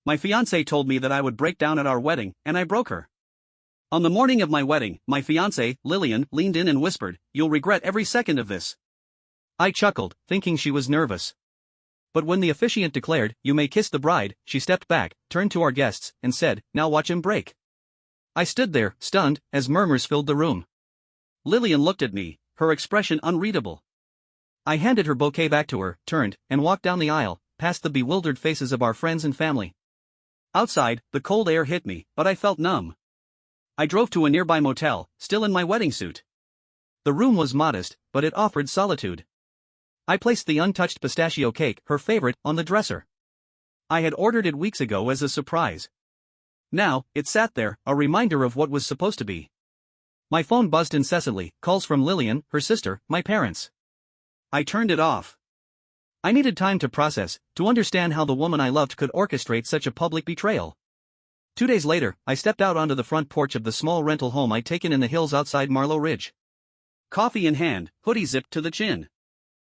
My fiancée told me that I would break down at our wedding, and I broke her. On the morning of my wedding, my fiancée, Lillian, leaned in and whispered, "You'll regret every second of this." I chuckled, thinking she was nervous. But when the officiant declared, "You may kiss the bride," she stepped back, turned to our guests, and said, "Now watch him break." I stood there, stunned, as murmurs filled the room. Lillian looked at me, her expression unreadable. I handed her bouquet back to her, turned, and walked down the aisle, past the bewildered faces of our friends and family. Outside, the cold air hit me, but I felt numb. I drove to a nearby motel, still in my wedding suit. The room was modest, but it offered solitude. I placed the untouched pistachio cake, her favorite, on the dresser. I had ordered it weeks ago as a surprise. Now, it sat there, a reminder of what was supposed to be. My phone buzzed incessantly, calls from Lillian, her sister, my parents. I turned it off. I needed time to process, to understand how the woman I loved could orchestrate such a public betrayal. 2 days later, I stepped out onto the front porch of the small rental home I'd taken in the hills outside Marlow Ridge. Coffee in hand, hoodie zipped to the chin.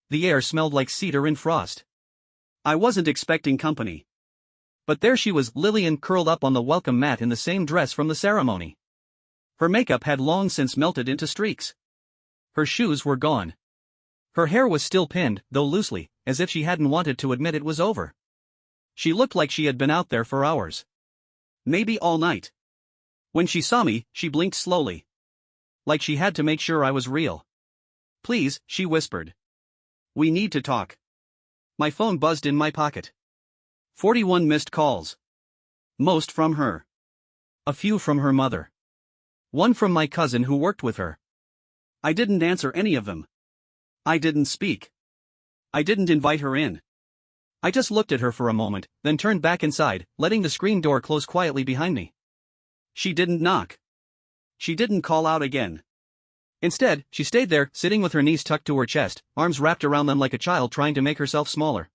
The air smelled like cedar and frost. I wasn't expecting company. But there she was, Lillian, curled up on the welcome mat in the same dress from the ceremony. Her makeup had long since melted into streaks. Her shoes were gone. Her hair was still pinned, though loosely, as if she hadn't wanted to admit it was over. She looked like she had been out there for hours. Maybe all night. When she saw me, she blinked slowly. Like she had to make sure I was real. "Please," she whispered. "We need to talk." My phone buzzed in my pocket. 41 missed calls. Most from her. A few from her mother. One from my cousin who worked with her. I didn't answer any of them. I didn't speak. I didn't invite her in. I just looked at her for a moment, then turned back inside, letting the screen door close quietly behind me. She didn't knock. She didn't call out again. Instead, she stayed there, sitting with her knees tucked to her chest, arms wrapped around them like a child trying to make herself smaller.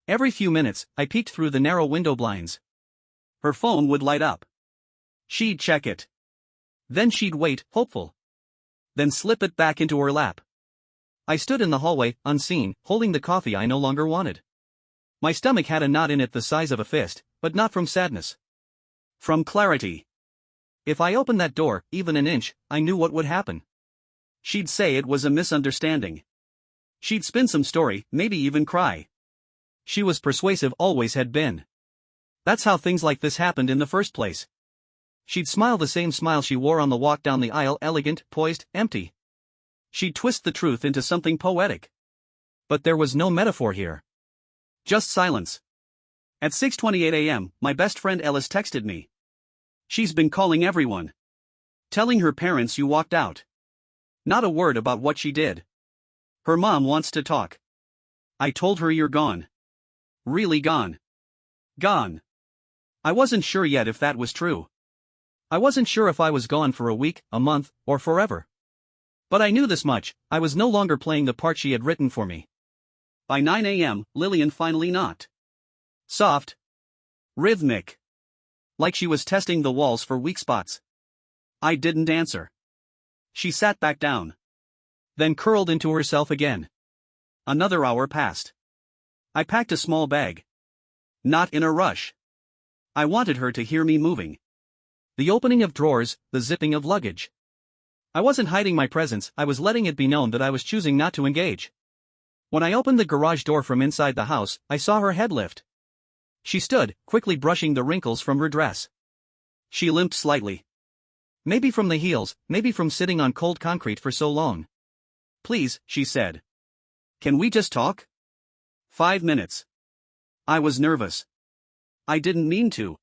Every few minutes, I peeked through the narrow window blinds. Her phone would light up. She'd check it. Then she'd wait, hopeful. Then slip it back into her lap. I stood in the hallway, unseen, holding the coffee I no longer wanted. My stomach had a knot in it the size of a fist, but not from sadness. From clarity. If I opened that door, even an inch, I knew what would happen. She'd say it was a misunderstanding. She'd spin some story, maybe even cry. She was persuasive, always had been. That's how things like this happened in the first place. She'd smile the same smile she wore on the walk down the aisle, elegant, poised, empty. She'd twist the truth into something poetic. But there was no metaphor here. Just silence. At 6:28 a.m., my best friend Ellis texted me. "She's been calling everyone. Telling her parents you walked out. Not a word about what she did. Her mom wants to talk. I told her you're gone. Really gone. Gone." I wasn't sure yet if that was true. I wasn't sure if I was gone for a week, a month, or forever. But I knew this much: I was no longer playing the part she had written for me. By 9 a.m., Lillian finally knocked. Soft. Rhythmic. Like she was testing the walls for weak spots. I didn't answer. She sat back down. Then curled into herself again. Another hour passed. I packed a small bag. Not in a rush. I wanted her to hear me moving. The opening of drawers, the zipping of luggage. I wasn't hiding my presence, I was letting it be known that I was choosing not to engage. When I opened the garage door from inside the house, I saw her head lift. She stood, quickly brushing the wrinkles from her dress. She limped slightly. Maybe from the heels, maybe from sitting on cold concrete for so long. "Please," she said. "Can we just talk?" 5 minutes. I was nervous. I didn't mean to.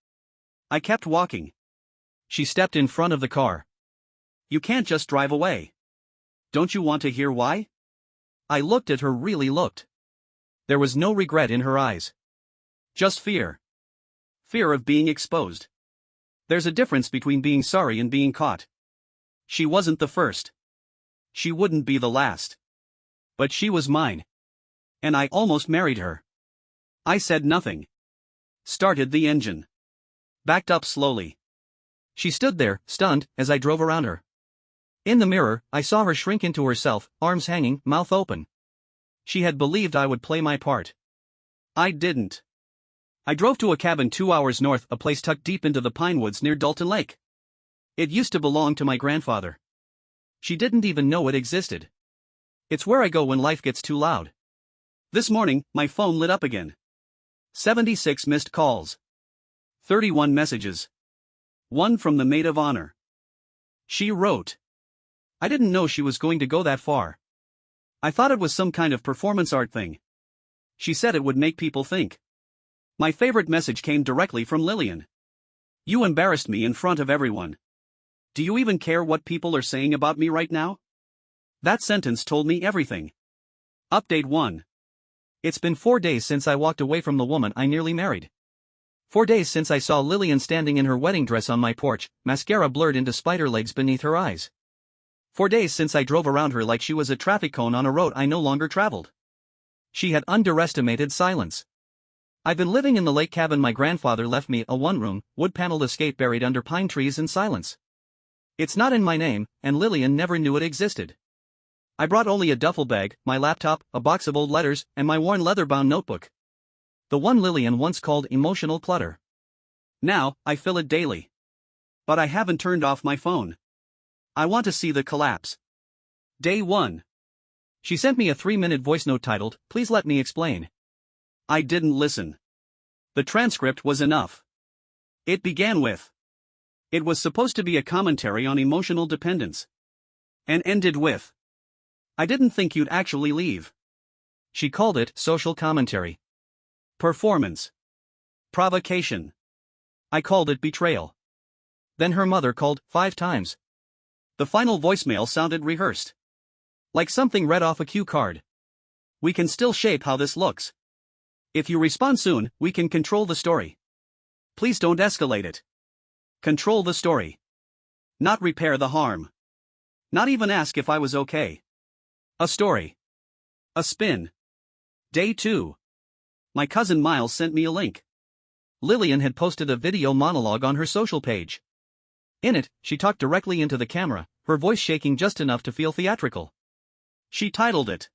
I kept walking. She stepped in front of the car. "You can't just drive away. Don't you want to hear why?" I looked at her, really looked. There was no regret in her eyes. Just fear. Fear of being exposed. There's a difference between being sorry and being caught. She wasn't the first. She wouldn't be the last. But she was mine. And I almost married her. I said nothing. Started the engine. Backed up slowly. She stood there, stunned, as I drove around her. In the mirror, I saw her shrink into herself, arms hanging, mouth open. She had believed I would play my part. I didn't. I drove to a cabin 2 hours north, a place tucked deep into the pine woods near Dalton Lake. It used to belong to my grandfather. She didn't even know it existed. It's where I go when life gets too loud. This morning, my phone lit up again. 76 missed calls. 31 messages. One from the maid of honor. She wrote. I didn't know she was going to go that far. I thought it was some kind of performance art thing. She said it would make people think. My favorite message came directly from Lillian. You embarrassed me in front of everyone. Do you even care what people are saying about me right now? That sentence told me everything. Update 1. It's been 4 days since I walked away from the woman I nearly married. 4 days since I saw Lillian standing in her wedding dress on my porch, mascara blurred into spider legs beneath her eyes. 4 days since I drove around her like she was a traffic cone on a road I no longer traveled. She had underestimated silence. I've been living in the lake cabin my grandfather left me, a one-room, wood-paneled escape buried under pine trees in silence. It's not in my name, and Lillian never knew it existed. I brought only a duffel bag, my laptop, a box of old letters, and my worn leather-bound notebook. The one Lillian once called emotional clutter. Now, I fill it daily. But I haven't turned off my phone. I want to see the collapse. Day 1. She sent me a 3-minute voice note titled, "Please let me explain." I didn't listen. The transcript was enough. It began with, it was supposed to be a commentary on emotional dependence. And ended with, I didn't think you'd actually leave. She called it social commentary. Performance. Provocation. I called it betrayal. Then her mother called 5 times. The final voicemail sounded rehearsed. Like something read off a cue card. We can still shape how this looks. If you respond soon, we can control the story. Please don't escalate it. Control the story. Not repair the harm. Not even ask if I was okay. A story. A spin. Day 2. My cousin Miles sent me a link. Lillian had posted a video monologue on her social page. In it, she talked directly into the camera, her voice shaking just enough to feel theatrical. She titled it,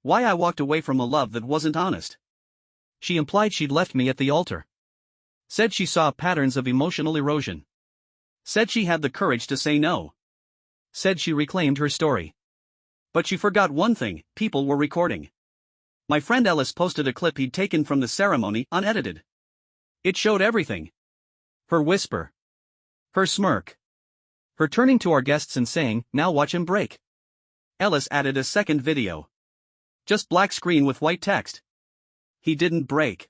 Why I Walked Away from a Love That Wasn't Honest. She implied she'd left me at the altar. Said she saw patterns of emotional erosion. Said she had the courage to say no. Said she reclaimed her story. But she forgot one thing: people were recording. My friend Ellis posted a clip he'd taken from the ceremony, unedited. It showed everything. Her whisper. Her smirk. Her turning to our guests and saying, "Now watch him break." Ellis added a second video. Just black screen with white text. He didn't break.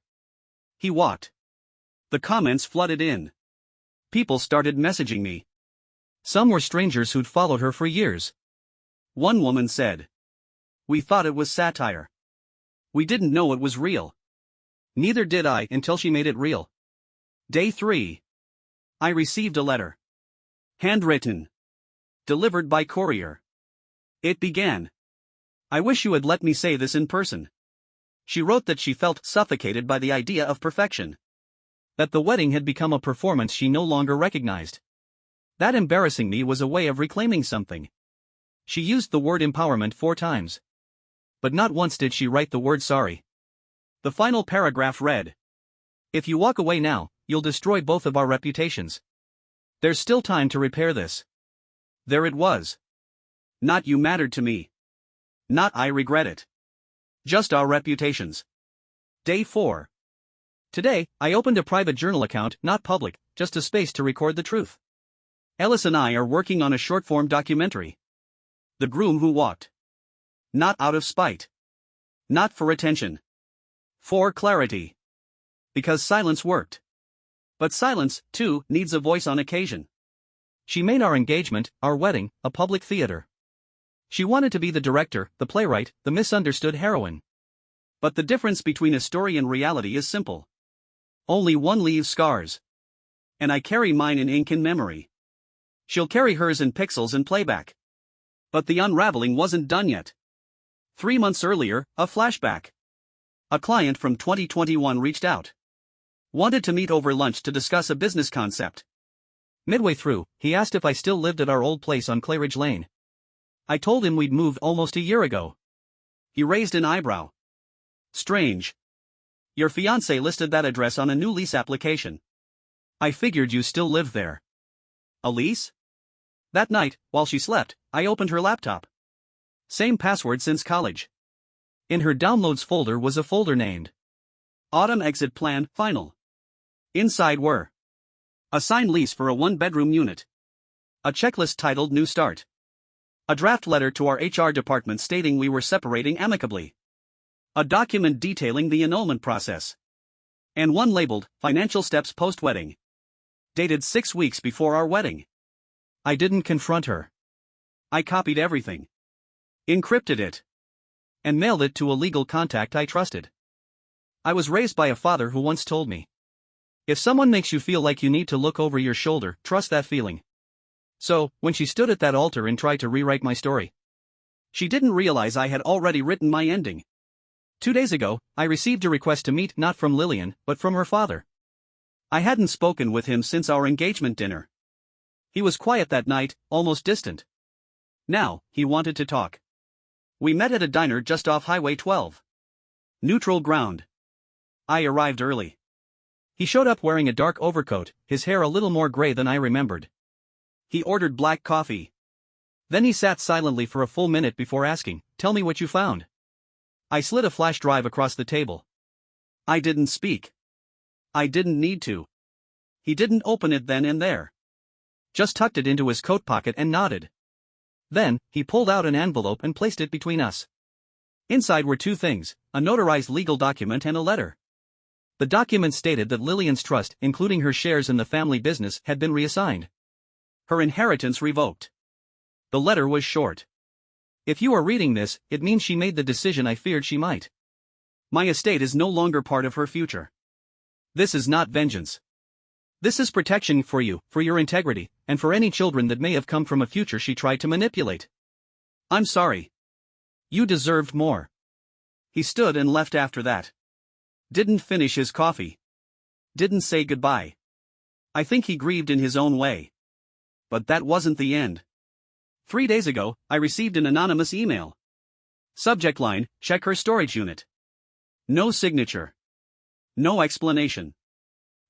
He walked. The comments flooded in. People started messaging me. Some were strangers who'd followed her for years. One woman said, "We thought it was satire. We didn't know it was real." Neither did I until she made it real. Day 3. I received a letter. Handwritten. Delivered by courier. It began. I wish you had let me say this in person. She wrote that she felt suffocated by the idea of perfection. That the wedding had become a performance she no longer recognized. That embarrassing me was a way of reclaiming something. She used the word empowerment 4 times. But not once did she write the word sorry. The final paragraph read, "If you walk away now, you'll destroy both of our reputations. There's still time to repair this." There it was. Not you mattered to me. Not I regret it. Just our reputations. Day 4. Today, I opened a private journal account, not public, just a space to record the truth. Ellis and I are working on a short-form documentary. The Groom Who Walked. Not out of spite. Not for attention. For clarity. Because silence worked. But silence, too, needs a voice on occasion. She made our engagement, our wedding, a public theater. She wanted to be the director, the playwright, the misunderstood heroine. But the difference between a story and reality is simple. Only one leaves scars. And I carry mine in ink and memory. She'll carry hers in pixels and playback. But the unraveling wasn't done yet. 3 months earlier, a flashback. A client from 2021 reached out. Wanted to meet over lunch to discuss a business concept. Midway through, he asked if I still lived at our old place on Clayridge Lane. I told him we'd moved almost a year ago. He raised an eyebrow. Strange. Your fiancé listed that address on a new lease application. I figured you still lived there. A lease? That night, while she slept, I opened her laptop. Same password since college. In her downloads folder was a folder named Autumn Exit Plan, Final. Inside were a signed lease for a one-bedroom unit, a checklist titled New Start, a draft letter to our HR department stating we were separating amicably, a document detailing the annulment process, and one labeled Financial Steps Post-Wedding, dated 6 weeks before our wedding. I didn't confront her. I copied everything, encrypted it, and mailed it to a legal contact I trusted. I was raised by a father who once told me, if someone makes you feel like you need to look over your shoulder, trust that feeling. So, when she stood at that altar and tried to rewrite my story, she didn't realize I had already written my ending. 2 days ago, I received a request to meet not from Lillian, but from her father. I hadn't spoken with him since our engagement dinner. He was quiet that night, almost distant. Now, he wanted to talk. We met at a diner just off Highway 12. Neutral ground. I arrived early. He showed up wearing a dark overcoat, his hair a little more gray than I remembered. He ordered black coffee. Then he sat silently for a full minute before asking, "Tell me what you found." I slid a flash drive across the table. I didn't speak. I didn't need to. He didn't open it then and there. Just tucked it into his coat pocket and nodded. Then, he pulled out an envelope and placed it between us. Inside were 2 things, a notarized legal document and a letter. The document stated that Lillian's trust, including her shares in the family business, had been reassigned. Her inheritance revoked. The letter was short. If you are reading this, it means she made the decision I feared she might. My estate is no longer part of her future. This is not vengeance. This is protection for you, for your integrity, and for any children that may have come from a future she tried to manipulate. I'm sorry. You deserved more. He stood and left after that. Didn't finish his coffee. Didn't say goodbye. I think he grieved in his own way. But that wasn't the end. 3 days ago, I received an anonymous email. Subject line, check her storage unit. No signature. No explanation.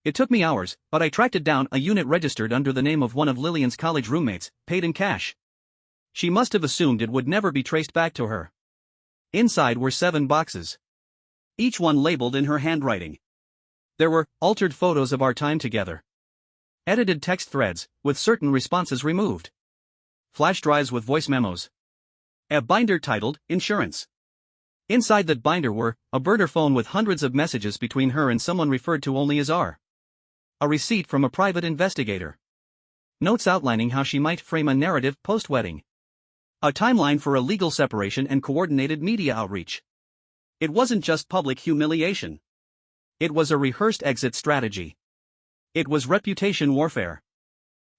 It took me hours, but I tracked it down, a unit registered under the name of one of Lillian's college roommates, paid in cash. She must have assumed it would never be traced back to her. Inside were 7 boxes. Each one labeled in her handwriting. There were altered photos of our time together, edited text threads, with certain responses removed, flash drives with voice memos, a binder titled, Insurance. Inside that binder were, a burner phone with hundreds of messages between her and someone referred to only as R. A receipt from a private investigator. Notes outlining how she might frame a narrative post-wedding. A timeline for a legal separation and coordinated media outreach. It wasn't just public humiliation. It was a rehearsed exit strategy. It was reputation warfare.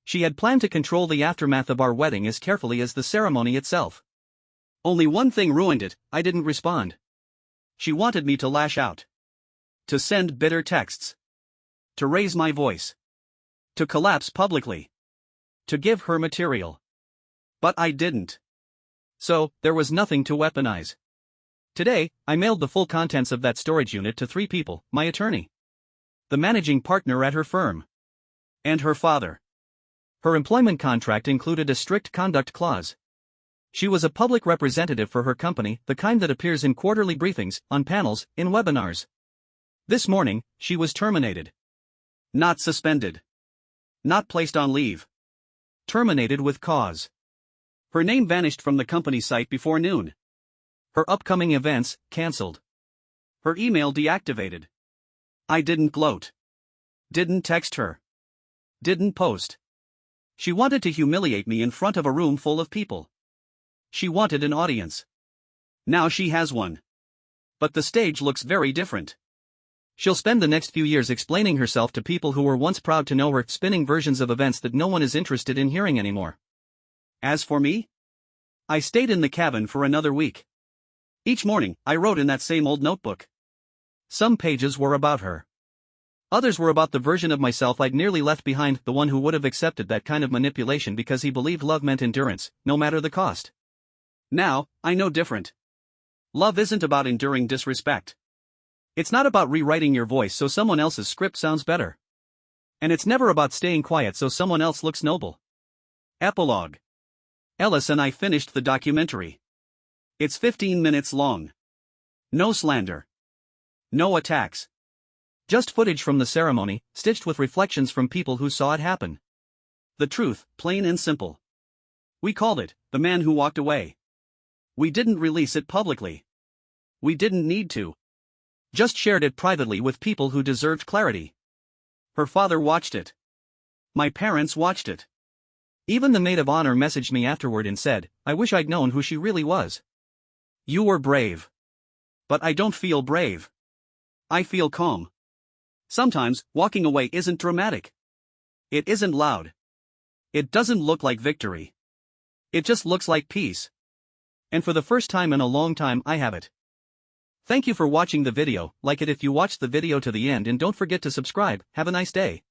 She had planned to control the aftermath of our wedding as carefully as the ceremony itself. Only one thing ruined it, I didn't respond. She wanted me to lash out. To send bitter texts. To raise my voice. To collapse publicly. To give her material. But I didn't. So, there was nothing to weaponize. Today, I mailed the full contents of that storage unit to 3 people, my attorney, the managing partner at her firm, and her father. Her employment contract included a strict conduct clause. She was a public representative for her company, the kind that appears in quarterly briefings, on panels, in webinars. This morning, she was terminated. Not suspended. Not placed on leave. Terminated with cause. Her name vanished from the company site before noon. Her upcoming events, cancelled. Her email deactivated. I didn't gloat. Didn't text her. Didn't post. She wanted to humiliate me in front of a room full of people. She wanted an audience. Now she has one. But the stage looks very different. She'll spend the next few years explaining herself to people who were once proud to know her, spinning versions of events that no one is interested in hearing anymore. As for me, I stayed in the cabin for another week. Each morning, I wrote in that same old notebook. Some pages were about her. Others were about the version of myself I'd nearly left behind, the one who would have accepted that kind of manipulation because he believed love meant endurance, no matter the cost. Now, I know different. Love isn't about enduring disrespect. It's not about rewriting your voice so someone else's script sounds better. And it's never about staying quiet so someone else looks noble. Epilogue. Ellis and I finished the documentary. It's 15 minutes long. No slander. No attacks. Just footage from the ceremony, stitched with reflections from people who saw it happen. The truth, plain and simple. We called it, The Man Who Walked Away. We didn't release it publicly. We didn't need to. Just shared it privately with people who deserved clarity. Her father watched it. My parents watched it. Even the maid of honor messaged me afterward and said, I wish I'd known who she really was. You were brave. But I don't feel brave. I feel calm. Sometimes, walking away isn't dramatic. It isn't loud. It doesn't look like victory. It just looks like peace. And for the first time in a long time I have it. Thank you for watching the video, like it if you watched the video to the end and don't forget to subscribe. Have a nice day.